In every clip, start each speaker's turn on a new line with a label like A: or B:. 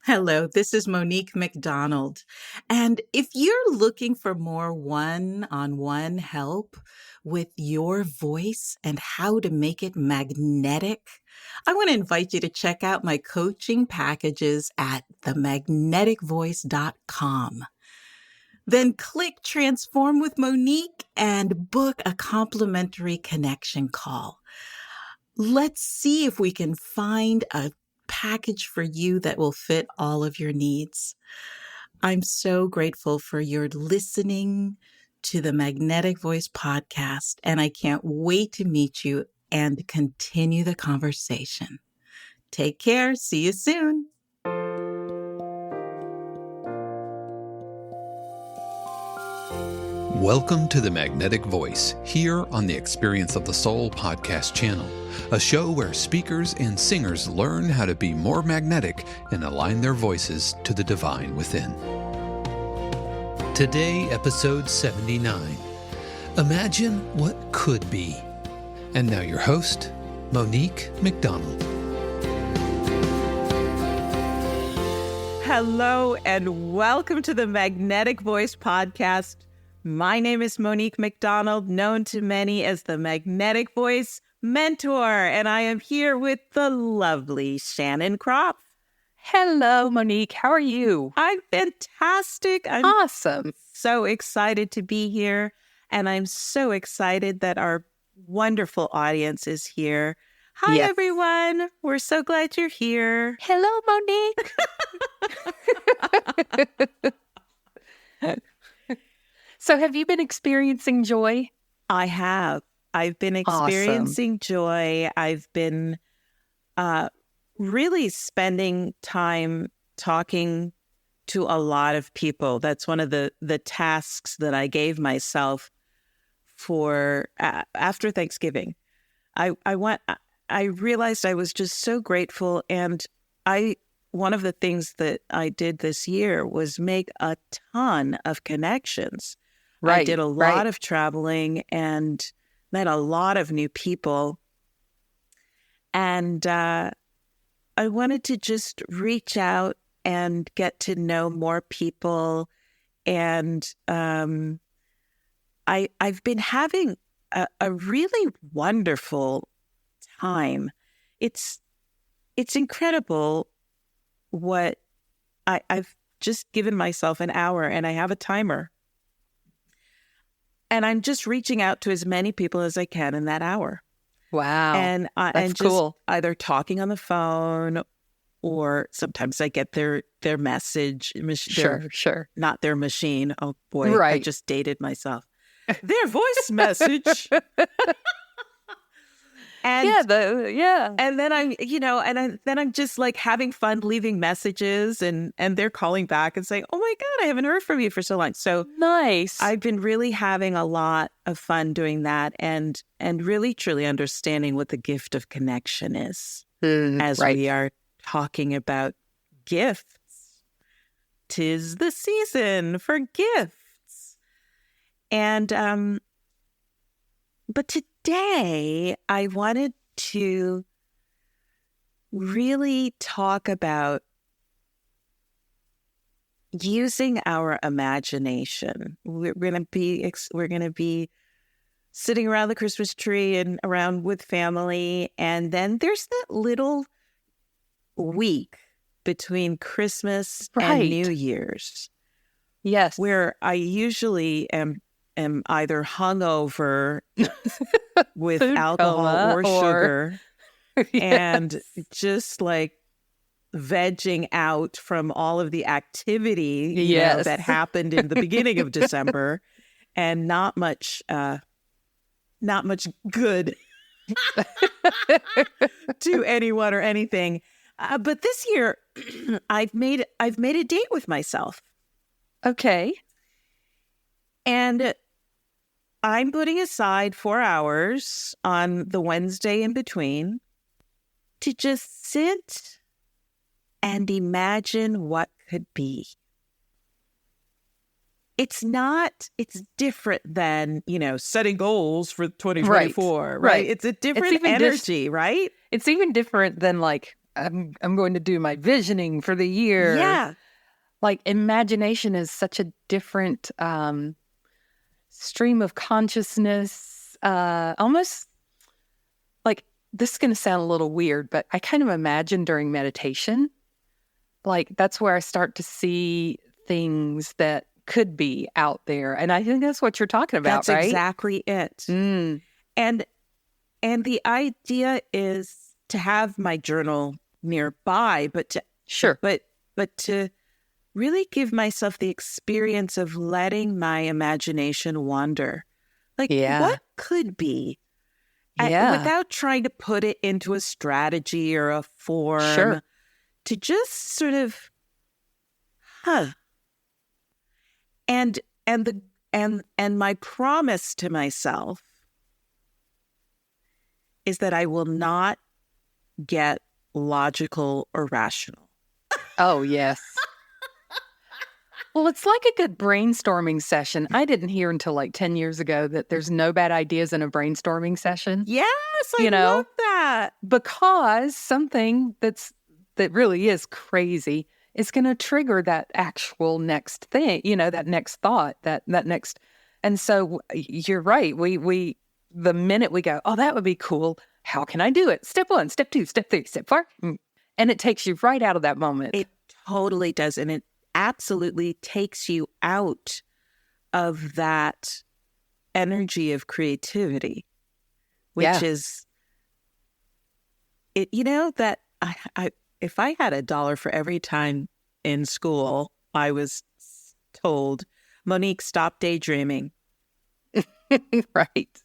A: Hello, this is Monique McDonald. And if you're looking for more one-on-one help with your voice and how to make it magnetic, I want to invite you to check out my coaching packages at themagneticvoice.com. Then click Transform with Monique and book a complimentary connection call. Let's see if we can find a package for you that will fit all of your needs. I'm so grateful for your listening to the Magnetic Voice podcast, and I can't wait to meet you and continue the conversation. Take care. See you soon.
B: Welcome to the Magnetic Voice, here on the Experience of the Soul podcast channel, a show where speakers and singers learn how to be more magnetic and align their voices to the divine within. Today, episode 79, Imagine What Could Be. And now your host, Monique McDonald.
A: Hello and welcome to the Magnetic Voice podcast. My name is Monique McDonald, known to many as the Magnetic Voice Mentor, and I am here with the lovely Shannon Kropf.
C: Hello, Monique. How are you?
A: I'm fantastic. I'm
C: awesome.
A: So excited to be here, and I'm so excited that our wonderful audience is here. Hi,
C: Yes.
A: everyone. We're so glad you're here.
C: Hello, Monique. So have you been experiencing joy?
A: I have. I've been experiencing joy. I've been really spending time talking to a lot of people. That's one of the tasks that I gave myself for after Thanksgiving. I realized I was just so grateful, and one of the things that I did this year was make a ton of connections.
C: Right,
A: I did a lot of traveling and met a lot of new people. And I wanted to just reach out and get to know more people. And I've been having a really wonderful time. It's incredible what I've just given myself an hour, and I have a timer. And I'm just reaching out to as many people as I can in that hour.
C: Wow.
A: And
C: that's
A: just
C: cool.
A: Either talking on the phone, or sometimes I get their message.
C: Sure.
A: Not their machine. Oh boy,
C: Right.
A: I just dated myself. Their voice message. And And then I'm just like having fun leaving messages, and they're calling back and saying, "Oh my God, I haven't heard from you for so long." So
C: nice.
A: I've been really having a lot of fun doing that, and really truly understanding what the gift of connection is as we are talking about gifts. 'Tis the season for gifts. And but today I wanted to really talk about using our imagination. We're going to be sitting around the Christmas tree and around with family, and then there's that little week between Christmas and New Year's.
C: Yes.
A: Where I usually am either hungover with alcohol or sugar, and just like vegging out from all of the activity that happened in the beginning of December, and not much good to anyone or anything. But this year, I've made a date with myself.
C: Okay.
A: And I'm putting aside 4 hours on the Wednesday in between to just sit and imagine what could be. It's different than, setting goals for 2024, right? It's a different energy, right?
C: It's even different than like I'm going to do my visioning for the year.
A: Yeah.
C: Like imagination is such a different stream of consciousness. Almost like this is going to sound a little weird, but I kind of imagine during meditation, like that's where I start to see things that could be out there. And I think that's what you're talking about,
A: That's
C: right?
A: exactly it.
C: Mm.
A: And the idea is to have my journal nearby, but to
C: Sure.
A: but to really give myself the experience of letting my imagination wander. Like what could be? Without trying to put it into a strategy or a form.
C: Sure.
A: To just sort of and my promise to myself is that I will not get logical or rational.
C: Oh, yes. Well, it's like a good brainstorming session. I didn't hear until like 10 years ago that there's no bad ideas in a brainstorming session.
A: Yes, I love that.
C: Because something that really is crazy is going to trigger that actual next thing, that next thought, that next. And so you're right. We the minute we go, oh, that would be cool. How can I do it? Step 1, step 2, step 3, step 4. And it takes you right out of that moment.
A: It totally does. And it absolutely takes you out of that energy of creativity, which is it. That I if I had $1 for every time in school I was told, Monique, stop daydreaming.
C: Right.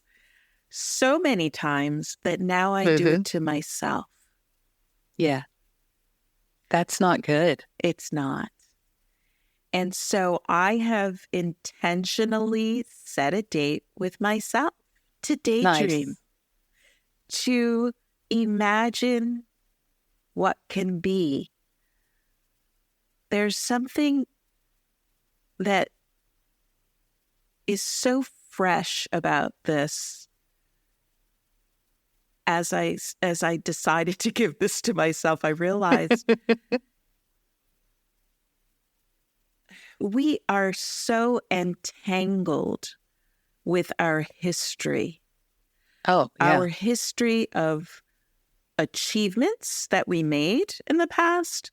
A: So many times that now I do it to myself.
C: Yeah. That's not good.
A: It's not. And so I have intentionally set a date with myself to daydream, to imagine what can be. There's something that is so fresh about this. As I decided to give this to myself, I realized we are so entangled with our history.
C: Oh, yeah.
A: Our history of achievements that we made in the past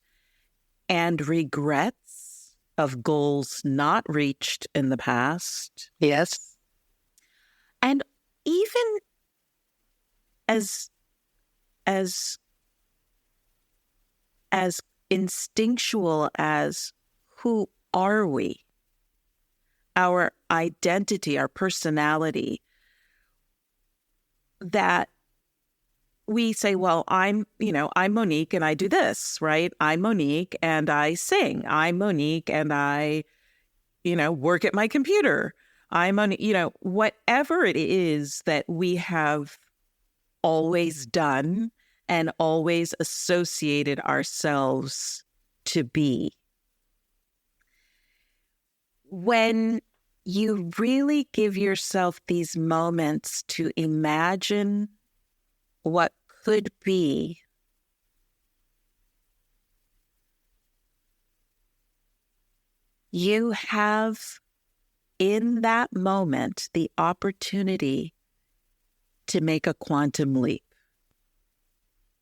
A: and regrets of goals not reached in the past.
C: Yes.
A: And even as instinctual as who are we? Our identity, our personality, that we say, well, I'm Monique and I do this, right? I'm Monique and I sing. I'm Monique and I, work at my computer. I'm whatever it is that we have always done and always associated ourselves to be. When you really give yourself these moments to imagine what could be, you have in that moment the opportunity to make a quantum leap.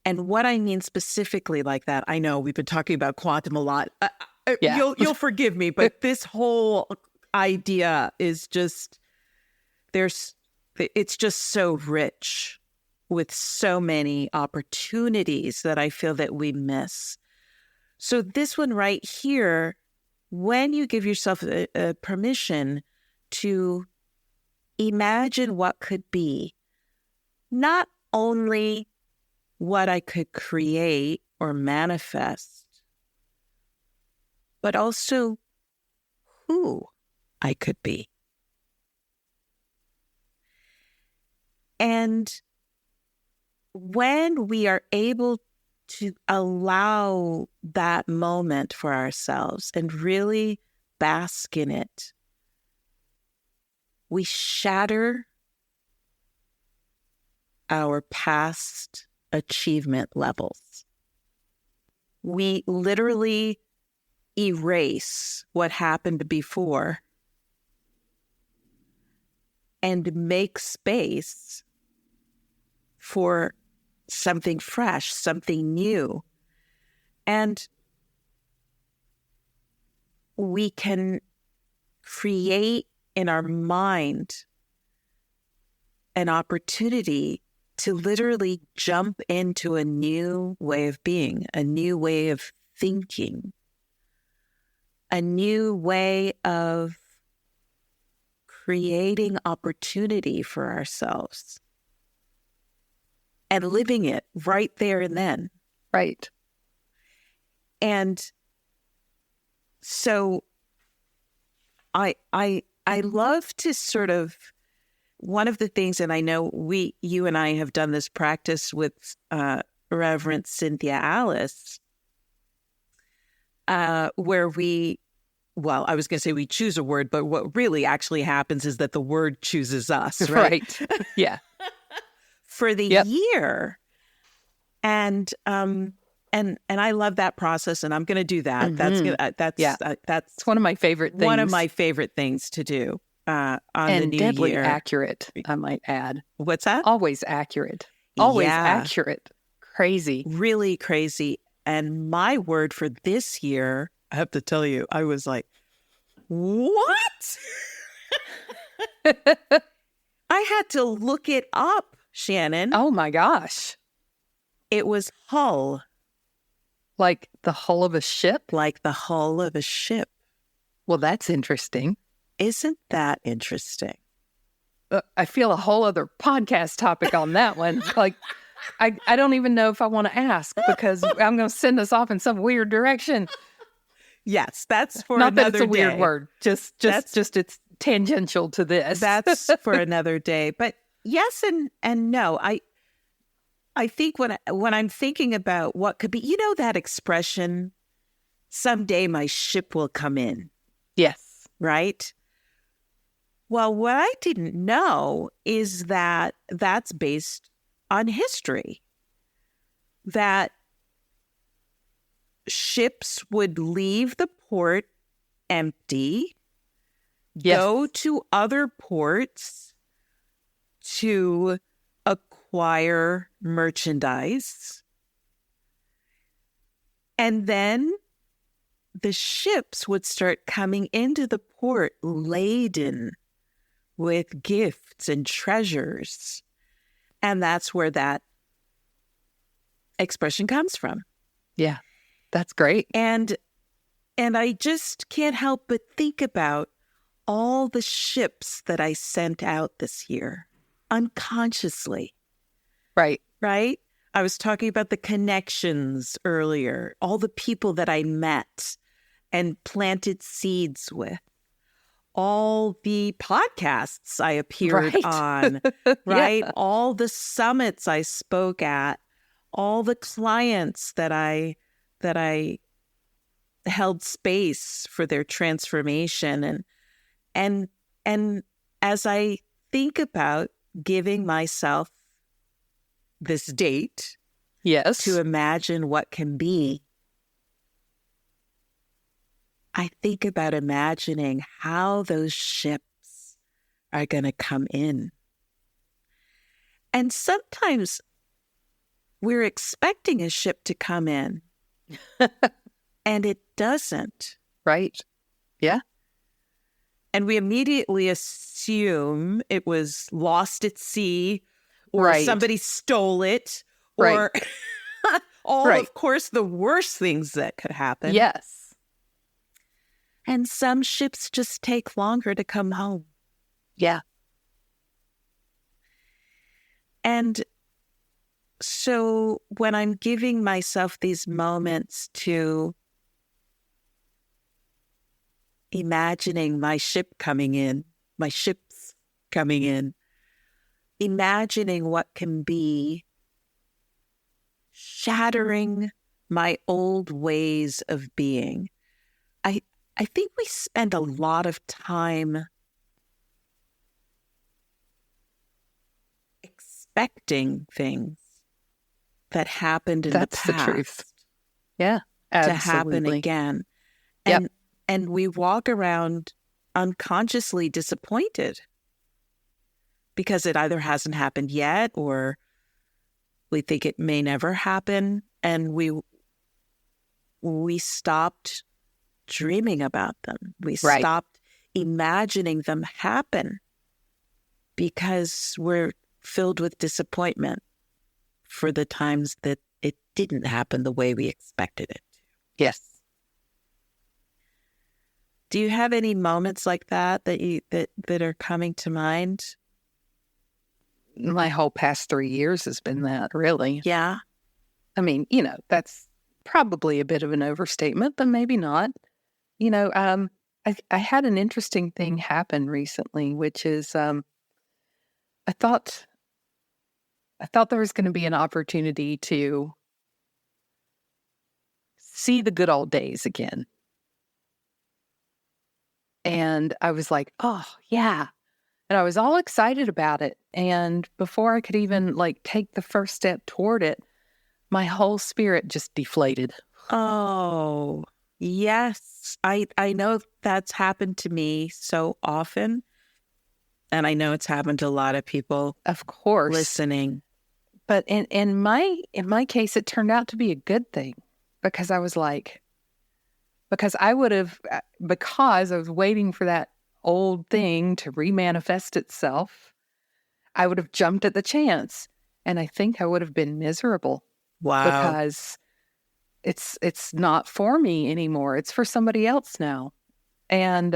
A: And what I mean specifically like that, I know we've been talking about quantum a lot. You'll forgive me, but this whole idea is just, it's just so rich with so many opportunities that I feel that we miss. So this one right here, when you give yourself a permission to imagine what could be, not only what I could create or manifest, but also who I could be. And when we are able to allow that moment for ourselves and really bask in it, we shatter our past achievement levels. we literally erase what happened before and make space for something fresh, something new. And we can create in our mind an opportunity to literally jump into a new way of being, a new way of thinking, a new way of creating opportunity for ourselves and living it right there and then.
C: Right.
A: And so I love to sort of, one of the things, and I know you and I have done this practice with Reverend Cynthia Alice, where I was going to say we choose a word, but what really actually happens is that the word chooses us, right?
C: Right. Yeah.
A: For the year. And I love that process, and I'm going to do that.
C: Mm-hmm. That's it's one of my favorite things.
A: One of my favorite things to do on the new
C: deadly
A: year.
C: Accurate, I might add.
A: What's that?
C: Always accurate. Always
A: Yeah.
C: accurate. Crazy.
A: Really crazy. And my word for this year, I have to tell you, I was like, what? I had to look it up, Shannon.
C: Oh my gosh.
A: It was hull.
C: Like the hull of a ship?
A: Like the hull of a ship.
C: Well, that's interesting.
A: Isn't that interesting?
C: I feel a whole other podcast topic on that one. Like, I don't even know if I want to ask because I'm going to send us off in some weird direction.
A: Yes, that's for
C: not
A: another
C: that it's a
A: day.
C: Weird word. Just it's tangential to this.
A: That's for another day. But yes and no. I think when I'm thinking about what could be, you know, that expression, someday my ship will come in.
C: Yes.
A: Right? Well, what I didn't know is that that's based on history. That ships would leave the port empty, go to other ports to acquire merchandise, and then the ships would start coming into the port laden with gifts and treasures. And that's where that expression comes from.
C: Yeah, that's great.
A: And I just can't help but think about all the ships that I sent out this year unconsciously.
C: Right.
A: Right? I was talking about the connections earlier, all the people that I met and planted seeds with, all the podcasts I appeared on, right?
C: Yeah.
A: All the summits I spoke at, all the clients that I held space for their transformation. And as I think about giving myself this date to imagine what can be, I think about imagining how those ships are going to come in. And sometimes we're expecting a ship to come in and it doesn't.
C: Right. Yeah.
A: And we immediately assume it was lost at sea or somebody stole it or all, of course, the worst things that could happen.
C: Yes.
A: And some ships just take longer to come home.
C: Yeah.
A: And so when I'm giving myself these moments to imagining my ships coming in, imagining what can be, shattering my old ways of being. I think we spend a lot of time expecting things that happened in the past.
C: That's the truth. Yeah.
A: to happen
C: Absolutely.
A: again.
C: Yep.
A: And we walk around unconsciously disappointed because it either hasn't happened yet or we think it may never happen. And we stopped dreaming about them. We
C: Right.
A: stopped imagining them happen because we're filled with disappointment for the times that it didn't happen the way we expected it to.
C: Yes.
A: Do you have any moments like that that are coming to mind?
C: My whole past 3 years has been that, really.
A: Yeah.
C: I mean, that's probably a bit of an overstatement, but maybe not. I had an interesting thing happen recently, which is I thought there was going to be an opportunity to see the good old days again. And I was like, oh, yeah. And I was all excited about it. And before I could even take the first step toward it, my whole spirit just deflated.
A: Oh, yes. I know that's happened to me so often. And I know it's happened to a lot of people,
C: Of course.
A: listening.
C: But in my case, it turned out to be a good thing because I was like, because I was waiting for that old thing to remanifest itself, I would have jumped at the chance. And I think I would have been miserable.
A: Wow.
C: Because it's not for me anymore. It's for somebody else now. And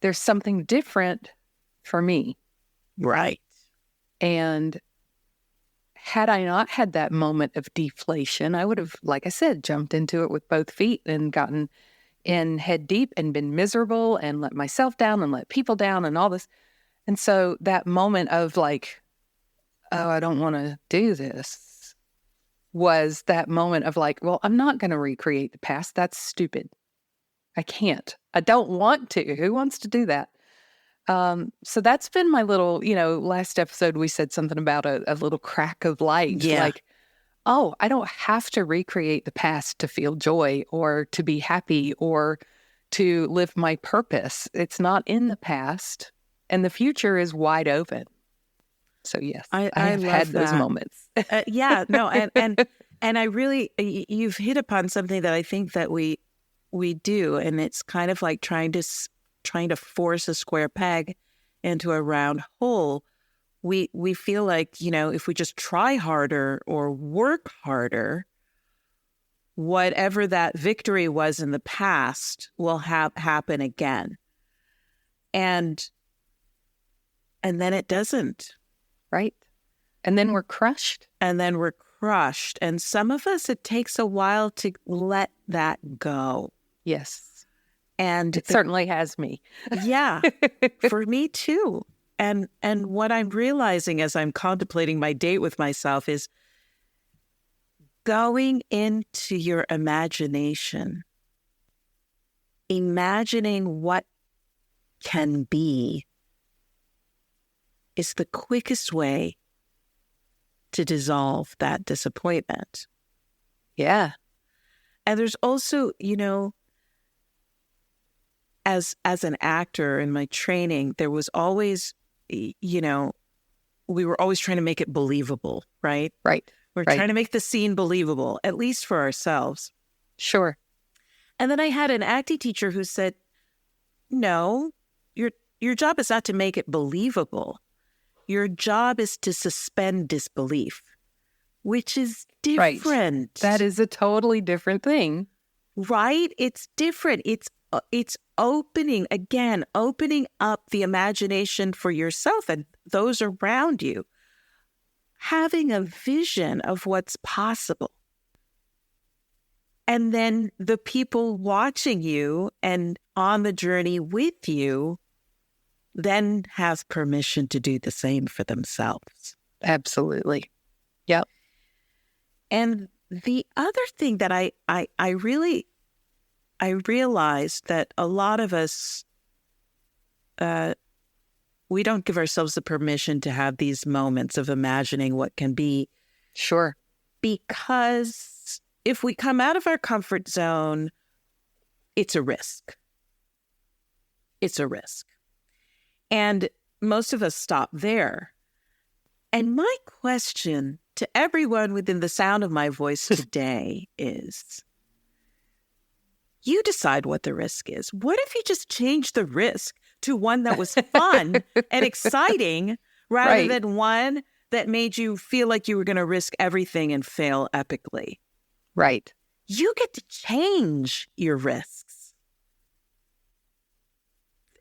C: there's something different for me.
A: Right.
C: And had I not had that moment of deflation, I would have, like I said, jumped into it with both feet and gotten in head deep and been miserable and let myself down and let people down and all this. And so that moment of oh, I don't want to do this was that moment of well, I'm not going to recreate the past. That's stupid. I can't. I don't want to. Who wants to do that? So that's been my little, last episode we said something about a little crack of light.
A: Yeah.
C: Oh, I don't have to recreate the past to feel joy or to be happy or to live my purpose. It's not in the past and the future is wide open. So yes, I have
A: love
C: had those
A: that.
C: moments.
A: Yeah, no. And I really, you've hit upon something that I think that we do. And it's kind of like trying to force a square peg into a round hole. We feel like, if we just try harder or work harder, whatever that victory was in the past will happen again. And then it doesn't.
C: Right. And then we're crushed.
A: And some of us, it takes a while to let that go.
C: Yes.
A: And
C: it certainly has me.
A: Yeah, for me too. And what I'm realizing as I'm contemplating my date with myself is going into your imagination, imagining what can be is the quickest way to dissolve that disappointment.
C: Yeah.
A: And there's also, as an actor in my training, there was always, we were always trying to make it believable, right?
C: Right.
A: We're trying to make the scene believable, at least for ourselves.
C: Sure.
A: And then I had an acting teacher who said, no, your job is not to make it believable. Your job is to suspend disbelief, which is different.
C: Right. That is a totally different thing.
A: Right? It's different. It's opening up the imagination for yourself and those around you, having a vision of what's possible. And then the people watching you and on the journey with you then have permission to do the same for themselves.
C: Absolutely. Yep.
A: And the other thing that I realized that a lot of us, we don't give ourselves the permission to have these moments of imagining what can be.
C: Sure.
A: Because if we come out of our comfort zone, it's a risk. It's a risk. And most of us stop there. And my question to everyone within the sound of my voice today is, you decide what the risk is. What if you just change the risk to one that was fun and exciting rather than one that made you feel like you were going to risk everything and fail epically?
C: Right.
A: You get to change your risks.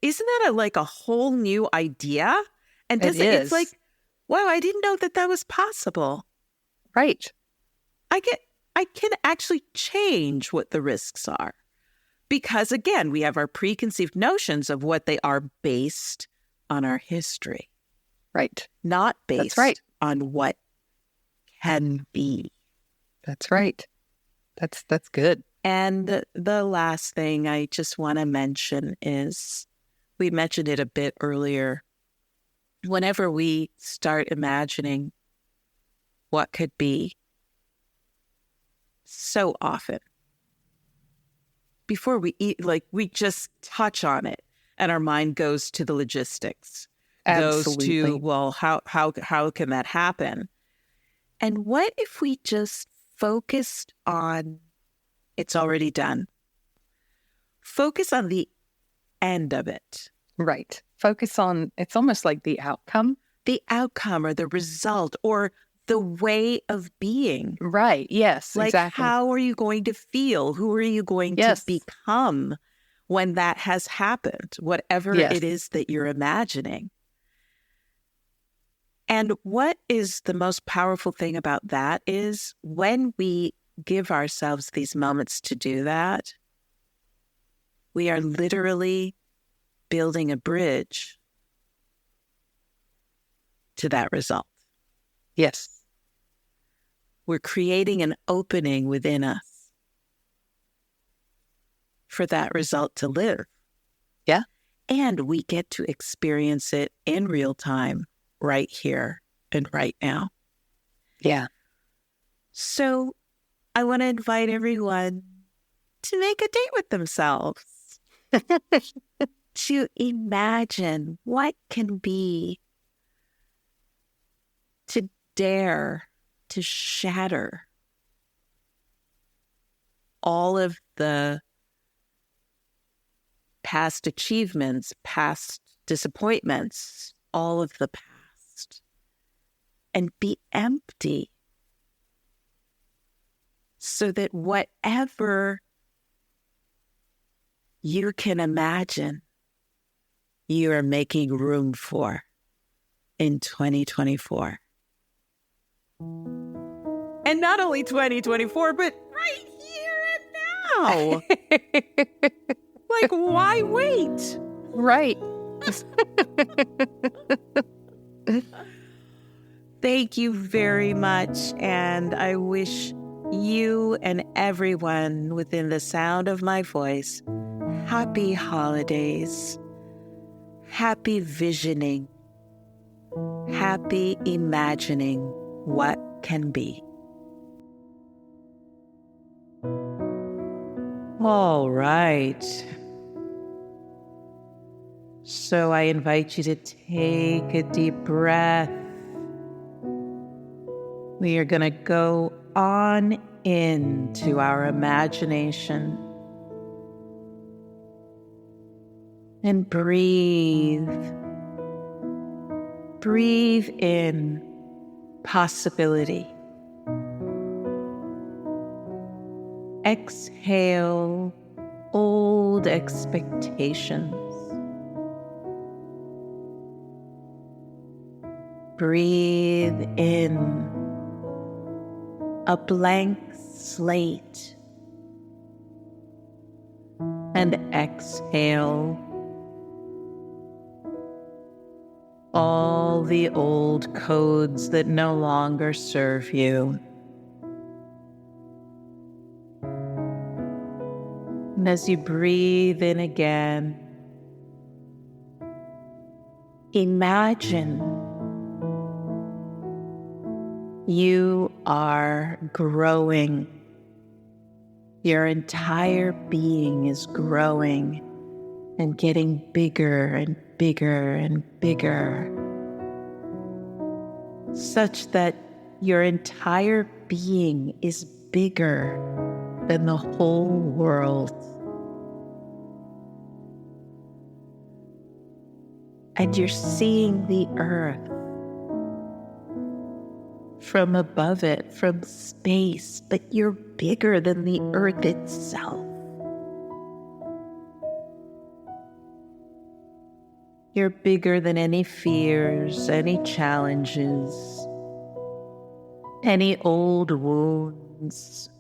A: Isn't that like a whole new idea? And it's like, wow, I didn't know that was possible.
C: Right.
A: I can actually change what the risks are. Because again, we have our preconceived notions of what they are based on our history.
C: Right.
A: Not based on what can be.
C: That's right. That's good.
A: And the last thing I just want to mention is, we mentioned it a bit earlier, whenever we start imagining what could be, so often, before we eat, like we just touch on it and our mind goes to the logistics.
C: Absolutely.
A: Goes to, well, how can that happen? And what if we just focused on it's already done? Focus on the end of it.
C: Right. Focus on, it's almost like the outcome.
A: The outcome or the result or the way of being.
C: Right. Yes,
A: like,
C: exactly.
A: How are you going to feel? Who are you going to become when that has happened? Whatever it is that you're imagining. And what is the most powerful thing about that is when we give ourselves these moments to do that, we are literally building a bridge to that result.
C: Yes.
A: We're creating an opening within us for that result to live.
C: Yeah.
A: And we get to experience it in real time, right here and right now.
C: Yeah.
A: So I want to invite everyone to make a date with themselves, to imagine what can be, to dare to shatter all of the past achievements, past disappointments, all of the past, and be empty so that whatever you can imagine, you are making room for in 2024. And not only 2024, but right here and now. Like, why wait?
C: Right.
A: Thank you very much. And I wish you and everyone within the sound of my voice happy holidays, happy visioning, happy imagining what can be. All right. So I invite you to take a deep breath. We are going to go on into our imagination and breathe. Breathe in possibility. Exhale old expectations. Breathe in a blank slate. And exhale all the old codes that no longer serve you. And as you breathe in again, imagine you are growing Your entire being is growing and getting bigger and bigger and bigger, such that your entire being is bigger than the whole world. And you're seeing the earth from above it, from space, but you're bigger than the earth itself. You're bigger than any fears, any challenges, any old wounds,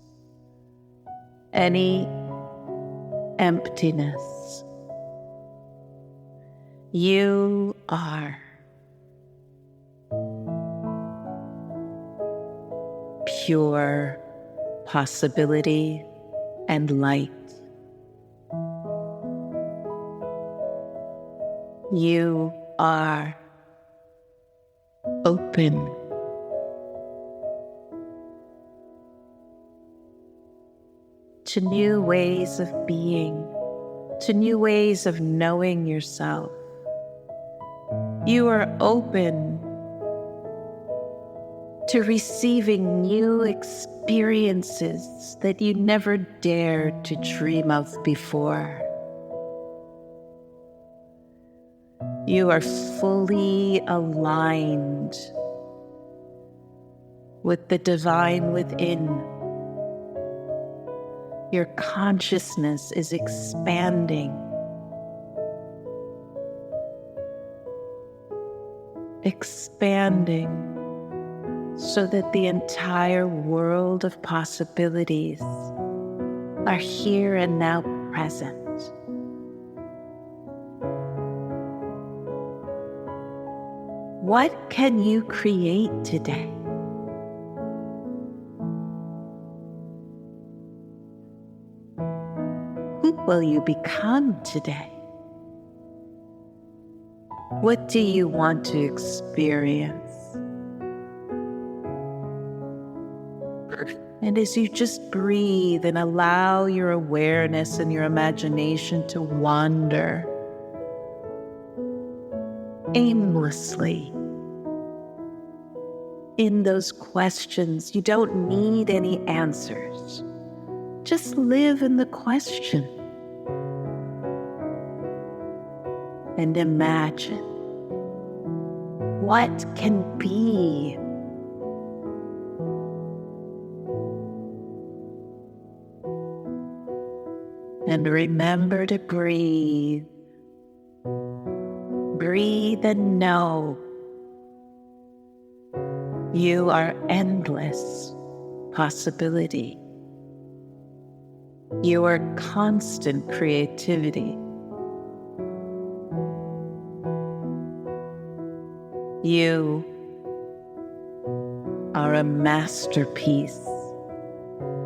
A: any emptiness. You are pure possibility and light. You are open. To new ways of being, to new ways of knowing yourself. You are open to receiving new experiences that you never dared to dream of before. You are fully aligned with the divine within. Your consciousness is expanding. Expanding so that the entire world of possibilities are here and now present. What can you create today? Who will you become today? What do you want to experience? And as you just breathe and allow your awareness and your imagination to wander aimlessly in those questions, you don't need any answers. Just live in the question and imagine what can be. And remember to breathe. Breathe and know you are endless possibility. You are constant creativity. You are a masterpiece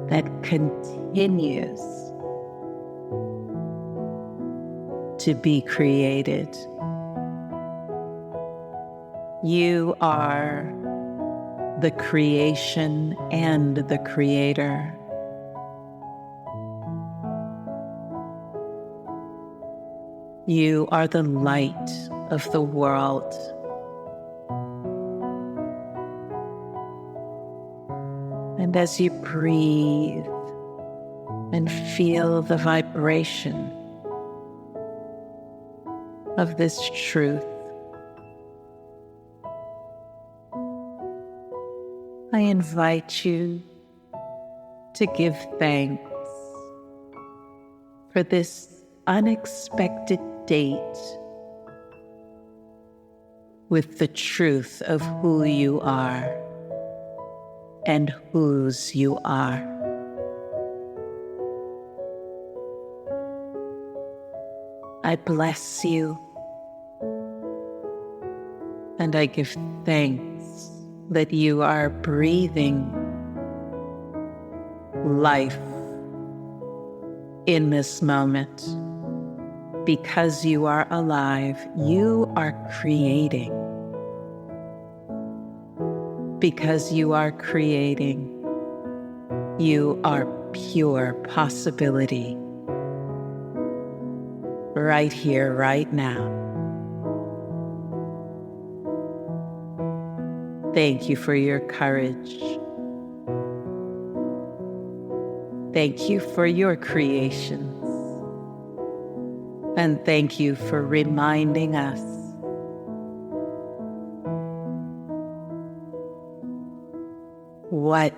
A: that continues to be created. You are the creation and the creator. You are the light of the world. And as you breathe and feel the vibration of this truth, I invite you to give thanks for this unexpected date with the truth of who you are and whose you are. I bless you and I give thanks that you are breathing life in this moment. Because you are alive, you are creating. Because you are creating, you are pure possibility right here, right now. Thank you for your courage. Thank you for your creations. And thank you for reminding us what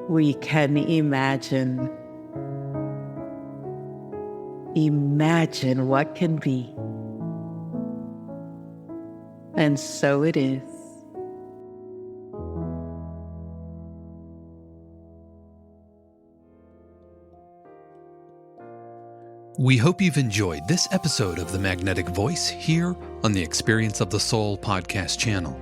A: we can imagine. Imagine what can be. And so it is.
B: We hope you've enjoyed this episode of The Magnetic Voice here on the Experience of the Soul podcast channel.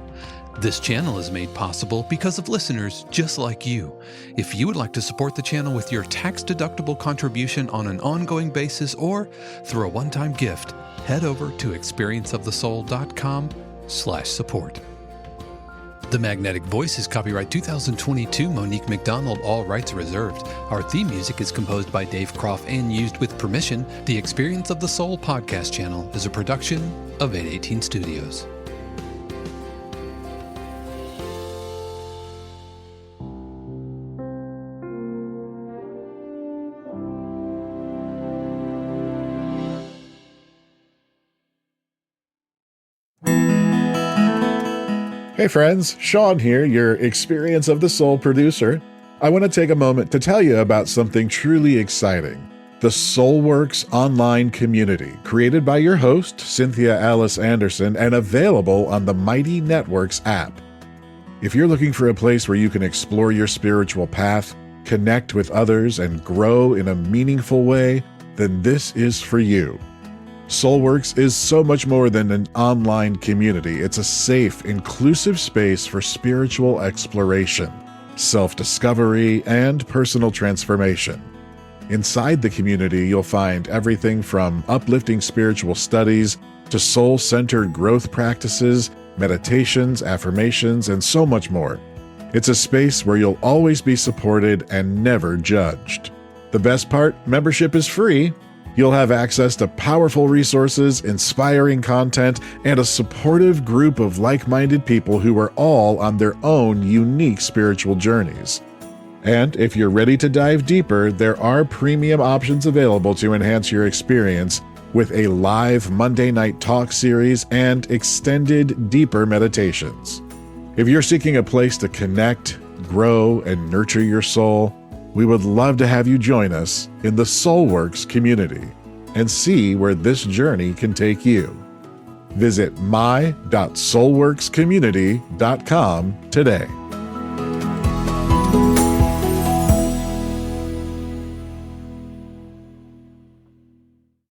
B: This channel is made possible because of listeners just like you. If you would like to support the channel with your tax-deductible contribution on an ongoing basis or through a one-time gift, head over to experienceofthesoul.com/support. The Magnetic Voice is copyright 2022 Monique McDonald, all rights reserved. Our theme music is composed by Dave Kropf and used with permission. The Experience of the Soul podcast channel is a production of 818 Studios.
D: Hey friends, Sean here, your Experience of the Soul producer. I want to take a moment to tell you about something truly exciting. The SoulWorks online community, created by your host, Cynthia Alice Anderson, and available on the Mighty Networks app. If you're looking for a place where you can explore your spiritual path, connect with others, and grow in a meaningful way, then this is for you. SoulWorks is so much more than an online community. It's a safe, inclusive space for spiritual exploration, self-discovery, and personal transformation. Inside the community, you'll find everything from uplifting spiritual studies to soul-centered growth practices, meditations, affirmations, and so much more. It's a space where you'll always be supported and never judged. The best part, membership is free. You'll have access to powerful resources, inspiring content, and a supportive group of like-minded people who are all on their own unique spiritual journeys. And if you're ready to dive deeper, there are premium options available to enhance your experience with a live Monday night talk series and extended, deeper meditations. If you're seeking a place to connect, grow, and nurture your soul, we would love to have you join us in the SoulWorks community and see where this journey can take you. Visit my.soulworkscommunity.com today.